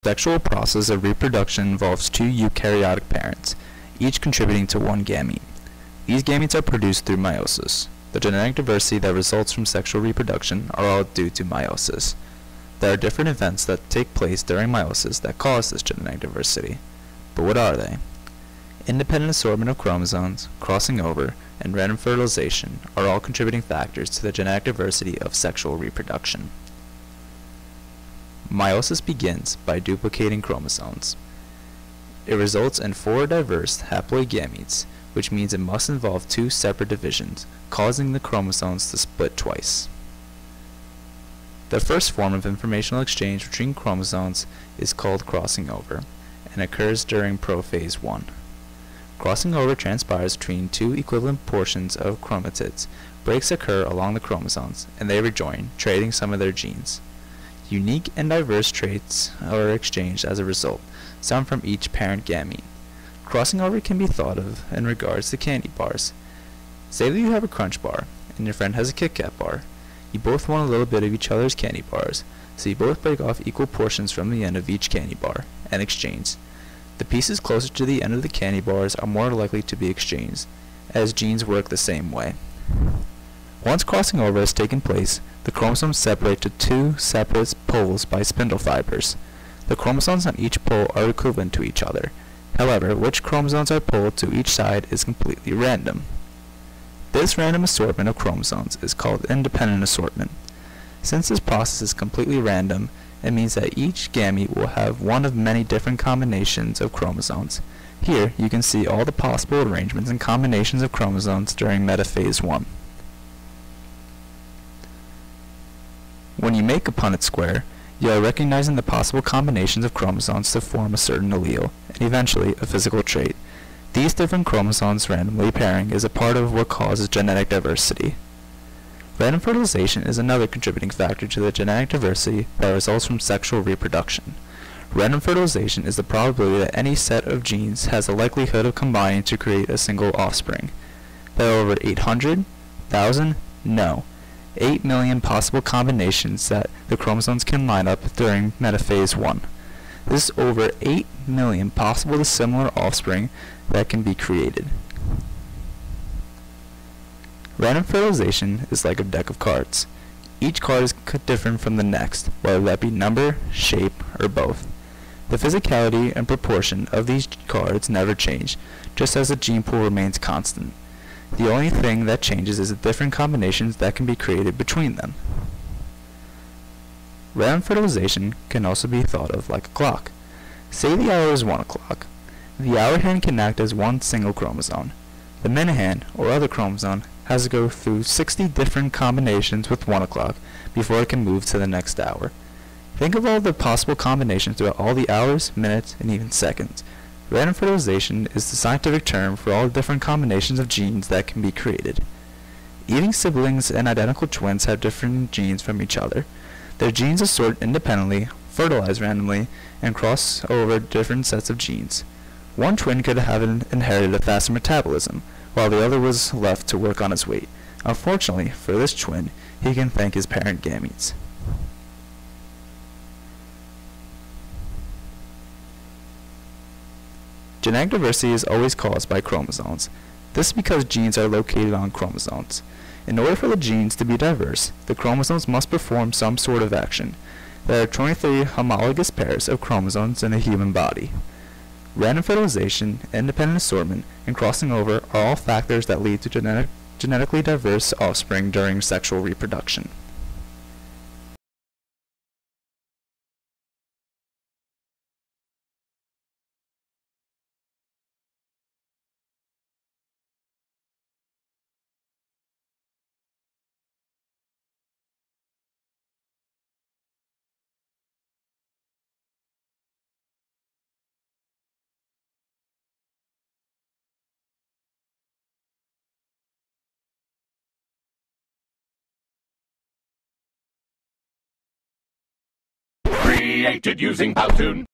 Sexual process of reproduction involves two eukaryotic parents, each contributing to one gamete. These gametes are produced through meiosis. The genetic diversity that results from sexual reproduction are all due to meiosis. There are different events that take place during meiosis that cause this genetic diversity. But what are they? Independent assortment of chromosomes, crossing over, and random fertilization are all contributing factors to the genetic diversity of sexual reproduction. Meiosis begins by duplicating chromosomes. It results in 4 diverse haploid gametes, which means it must involve 2 separate divisions, causing the chromosomes to split twice. The first form of informational exchange between chromosomes is called crossing over, and occurs during prophase 1. Crossing over transpires between 2 equivalent portions of chromatids. Breaks occur along the chromosomes, and they rejoin, trading some of their genes. Unique and diverse traits are exchanged as a result, some from each parent gamete. Crossing over can be thought of in regards to candy bars. Say that you have a Crunch bar, and your friend has a Kit Kat bar. You both want a little bit of each other's candy bars, so you both break off equal portions from the end of each candy bar, and exchange. The pieces closer to the end of the candy bars are more likely to be exchanged, as genes work the same way. Once crossing over has taken place, the chromosomes separate to 2 separate poles by spindle fibers. The chromosomes on each pole are equivalent to each other. However, which chromosomes are pulled to each side is completely random. This random assortment of chromosomes is called independent assortment. Since this process is completely random, it means that each gamete will have one of many different combinations of chromosomes. Here, you can see all the possible arrangements and combinations of chromosomes during metaphase 1. When you make a Punnett square, you are recognizing the possible combinations of chromosomes to form a certain allele, and eventually a physical trait. These different chromosomes randomly pairing is a part of what causes genetic diversity. Random fertilization is another contributing factor to the genetic diversity that results from sexual reproduction. Random fertilization is the probability that any set of genes has a likelihood of combining to create a single offspring. There are over 800,000? No. 8 million possible combinations that the chromosomes can line up during metaphase 1. This is over 8 million possible dissimilar offspring that can be created. Random fertilization is like a deck of cards. Each card is different from the next, whether that be number, shape, or both. The physicality and proportion of these cards never change, just as the gene pool remains constant. The only thing that changes is the different combinations that can be created between them. Random fertilization can also be thought of like a clock. Say the hour is 1 o'clock. The hour hand can act as one single chromosome. The minute hand, or other chromosome, has to go through 60 different combinations with 1 o'clock before it can move to the next hour. Think of all the possible combinations throughout all the hours, minutes, and even seconds. Random fertilization is the scientific term for all the different combinations of genes that can be created. Even siblings and identical twins have different genes from each other. Their genes assort independently, fertilize randomly, and cross over different sets of genes. One twin could have inherited a faster metabolism, while the other was left to work on his weight. Unfortunately, for this twin, he can thank his parent gametes. Genetic diversity is always caused by chromosomes. This is because genes are located on chromosomes. In order for the genes to be diverse, the chromosomes must perform some sort of action. There are 23 homologous pairs of chromosomes in a human body. Random fertilization, independent assortment, and crossing over are all factors that lead to genetically diverse offspring during sexual reproduction. Created using Powtoon.